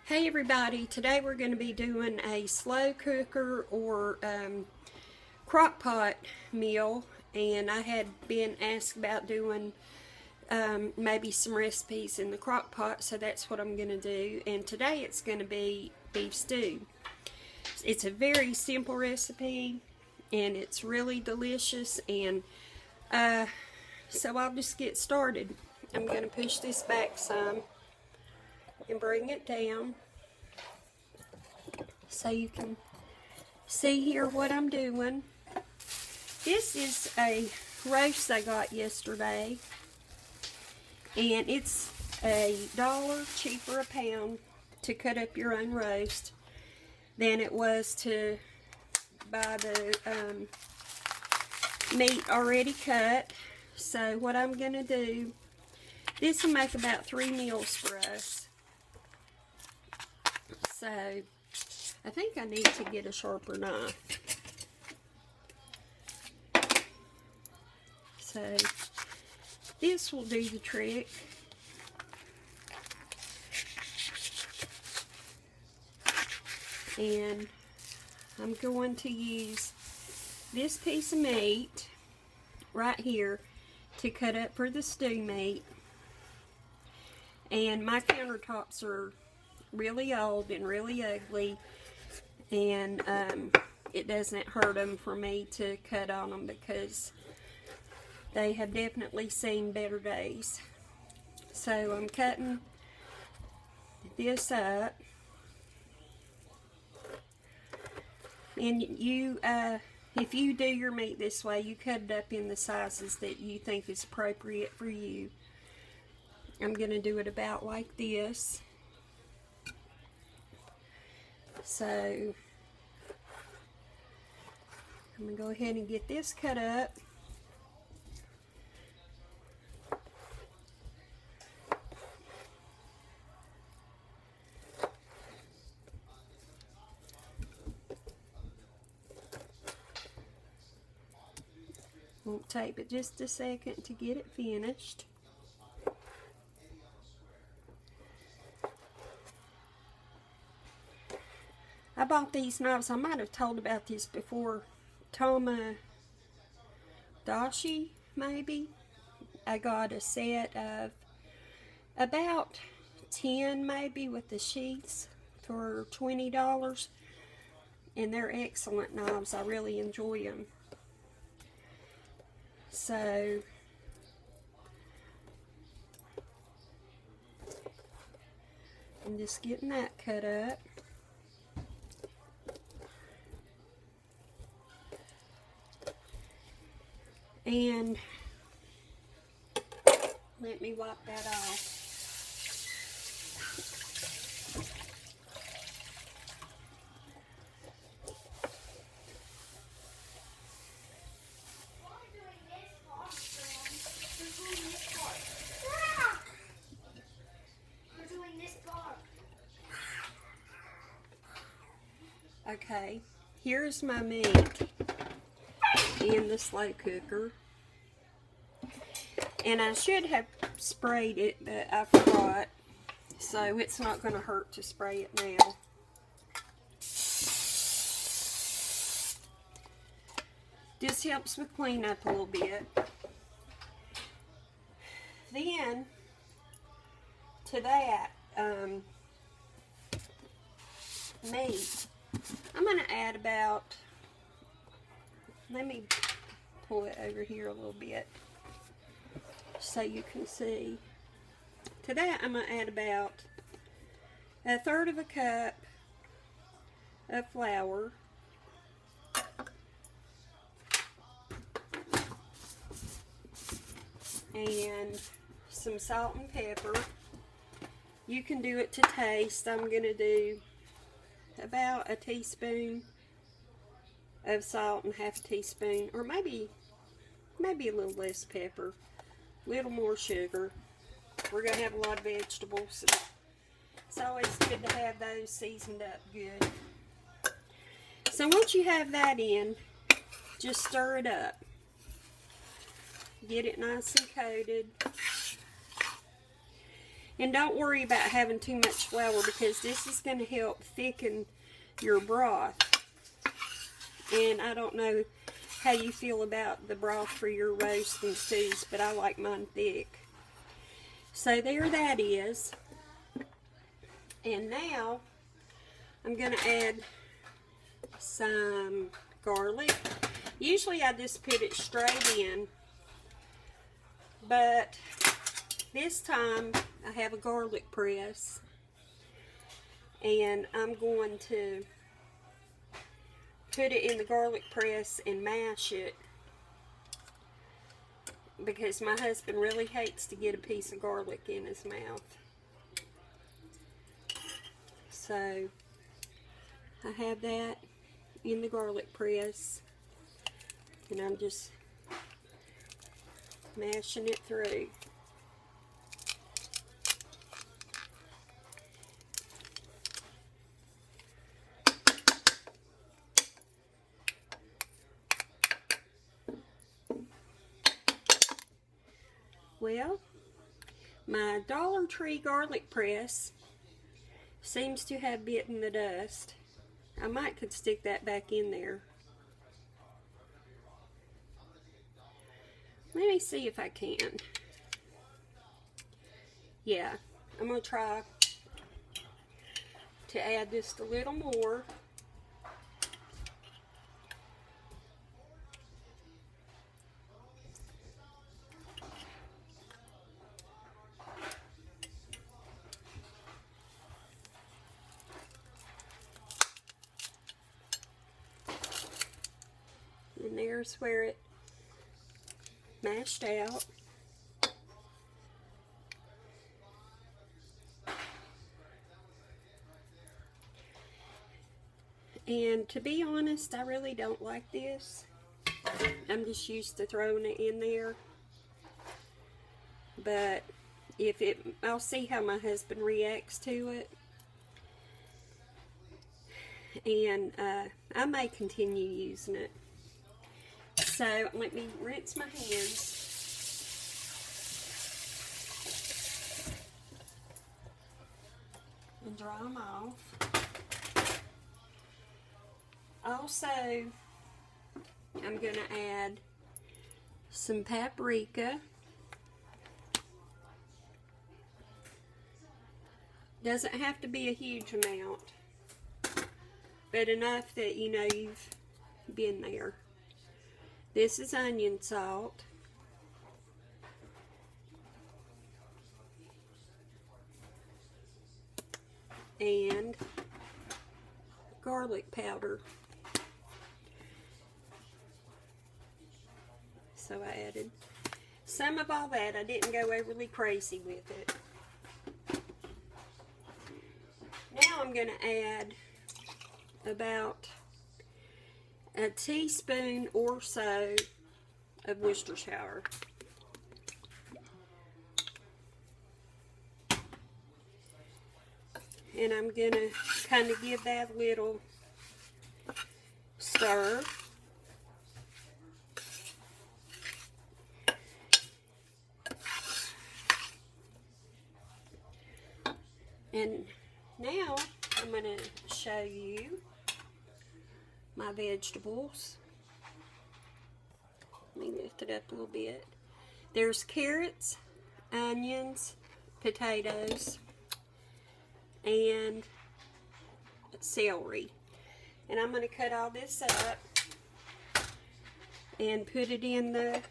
Hey everybody, today we're going to be doing a slow cooker or crock pot meal, and I had been asked about doing maybe some recipes in the crock pot, so that's what I'm going to do. And today it's going to be beef stew. It's a very simple recipe and it's really delicious, and so I'll just get started. I'm going to push this back some and bring it down so you can see here what I'm doing. This is a roast I got yesterday, and it's $1 cheaper a pound to cut up your own roast than it was to buy the meat already cut. So what I'm going to do, this will make about 3 meals for us. So I think I need to get a sharper knife. So this will do the trick. And I'm going to use this piece of meat right here to cut up for the stew meat. And my countertops are really old and really ugly, and it doesn't hurt them for me to cut on them because they have definitely seen better days. So I'm cutting this up, and you if you do your meat this way, you cut it up in the sizes that you think is appropriate for you. I'm going to do it about like this. So I'm going to go ahead and get this cut up. Won't take but just a second to get it finished. I bought these knives, I might have told about this before, Tamagotchi maybe. I got a set of about 10 maybe with the sheaths for $20, and they're excellent knives. I really enjoy them. So I'm just getting that cut up. And let me wipe that off. Okay, here's my meat in the slow cooker, and I should have sprayed it, but I forgot, so it's not going to hurt to spray it now. This helps with cleanup a little bit. Then to that meat, I'm going to add about, let me pull it over here a little bit so you can see. To that I'm going to add about 1/3 cup of flour, and some salt and pepper. You can do it to taste. I'm going to do about a teaspoon of salt and half a teaspoon, or maybe a little less pepper, a little more sugar. We're going to have a lot of vegetables, so it's always good to have those seasoned up good. So once you have that in, just stir it up. Get it nice and coated. And don't worry about having too much flour, because this is going to help thicken your broth. And I don't know how you feel about the broth for your roast and stews, but I like mine thick. So there that is. And now I'm going to add some garlic. Usually I just put it straight in, but this time I have a garlic press, and I'm going to put it in the garlic press and mash it, because my husband really hates to get a piece of garlic in his mouth. So I have that in the garlic press, and I'm just mashing it through. Well, my Dollar Tree garlic press seems to have bitten the dust. I might could stick that back in there. Let me see if I can. Yeah, I'm going to try to add just a little more. And there's where it mashed out. And to be honest, I really don't like this. I'm just used to throwing it in there. But I'll see how my husband reacts to it. And I may continue using it. So let me rinse my hands. And dry them off. Also, I'm going to add some paprika. Doesn't have to be a huge amount, but enough that you know you've been there. This is onion salt. And garlic powder. So I added some of all that. I didn't go overly crazy with it. Now I'm going to add about a teaspoon or so of Worcestershire. And I'm going to kind of give that a little stir. And now I'm going to show you my vegetables. Let me lift it up a little bit. There's carrots, onions, potatoes, and celery. And I'm going to cut all this up and put it in the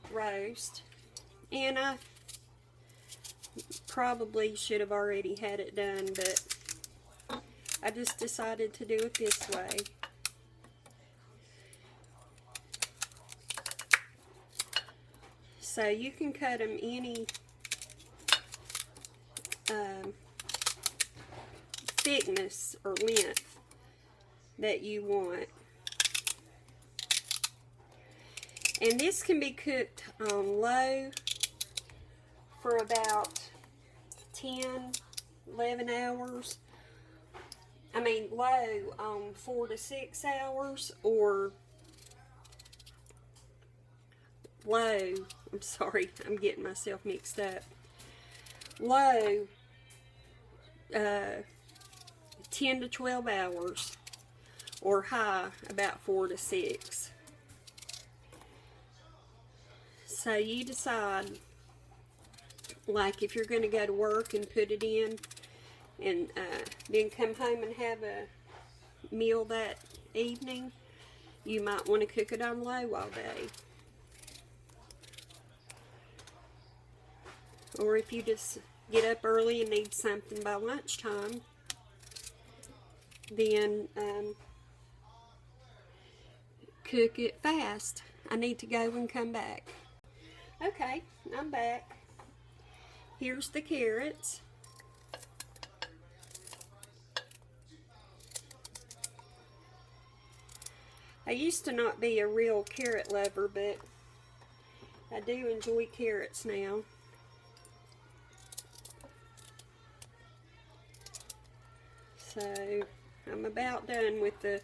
roast. And I probably should have already had it done, but I just decided to do it this way. So you can cut them any thickness or length that you want. And this can be cooked on low for about 10, 11 hours. I mean low on 4 to 6 hours, or low, I'm sorry, I'm getting myself mixed up. low 10 to 12 hours, or high about 4 to 6. So you decide, like if you're going to go to work and put it in, and then come home and have a meal that evening, you might want to cook it on low all day. Or if you just get up early and need something by lunchtime, then cook it fast. I need to go and come back. Okay, I'm back. Here's the carrots. I used to not be a real carrot lover, but I do enjoy carrots now. So I'm about done with the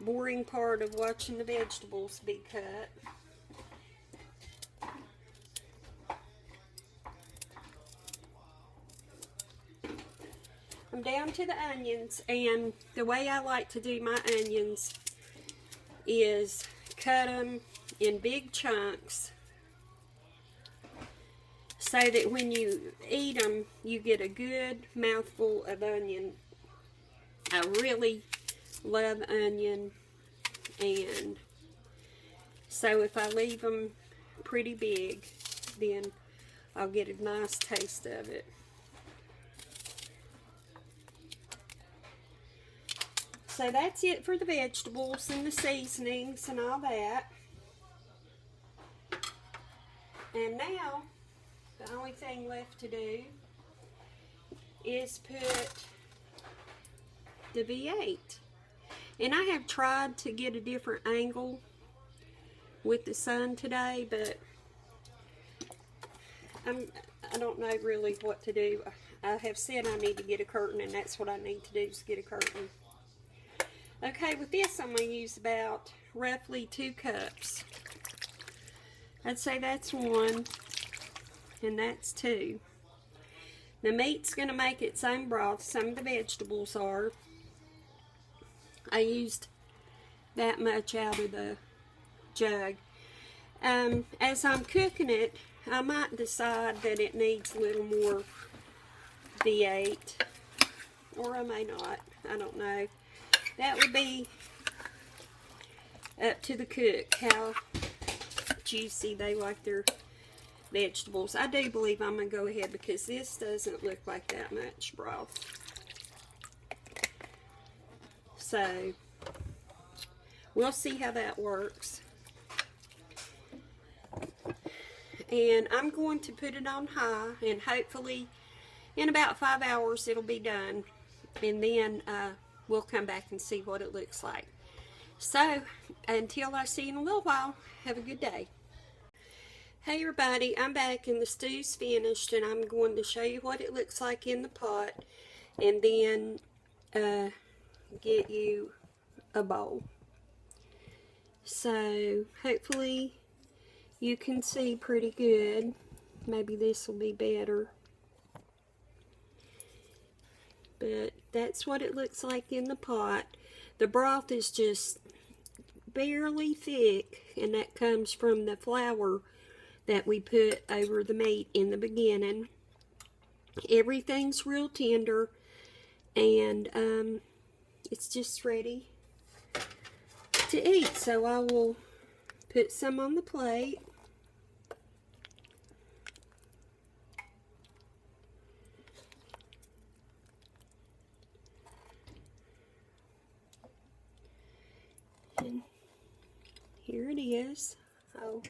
boring part of watching the vegetables be cut. I'm down to the onions, and the way I like to do my onions is cut them in big chunks so that when you eat them, you get a good mouthful of onion. I really love onion, and so if I leave them pretty big, then I'll get a nice taste of it. So that's it for the vegetables and the seasonings and all that. And now, the only thing left to do is put the V8. And I have tried to get a different angle with the sun today, but I don't know really what to do. I have said I need to get a curtain, and that's what I need to do, is get a curtain. Okay, with this I'm going to use about roughly 2 cups. I'd say that's 1, and that's 2. The meat's going to make its own broth. Some of the vegetables are. I used that much out of the jug. As I'm cooking it, I might decide that it needs a little more V8, or I may not. I don't know. That would be up to the cook, how juicy they like their vegetables. I do believe I'm going to go ahead, because this doesn't look like that much broth. So, we'll see how that works. And I'm going to put it on high, and hopefully in about 5 hours it'll be done. And then we'll come back and see what it looks like. So, until I see you in a little while, have a good day. Hey everybody, I'm back and the stew's finished, and I'm going to show you what it looks like in the pot, and then get you a bowl. So, hopefully you can see pretty good. Maybe this will be better. But that's what it looks like in the pot. The broth is just barely thick, and that comes from the flour that we put over the meat in the beginning. Everything's real tender, and it's just ready to eat. So I will put some on the plate. And here it is. I'll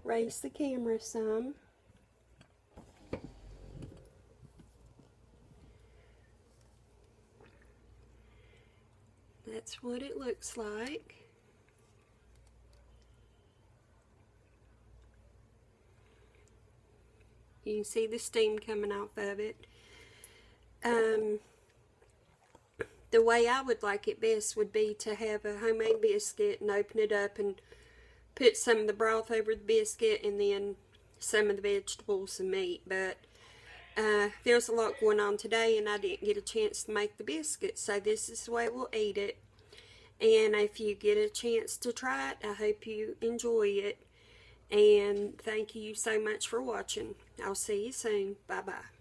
raise the camera some. That's what it looks like. You can see the steam coming off of it. The way I would like it best would be to have a homemade biscuit and open it up and put some of the broth over the biscuit and then some of the vegetables and meat. But there's a lot going on today, and I didn't get a chance to make the biscuits, so this is the way we'll eat it. And if you get a chance to try it, I hope you enjoy it. And thank you so much for watching. I'll see you soon. Bye-bye.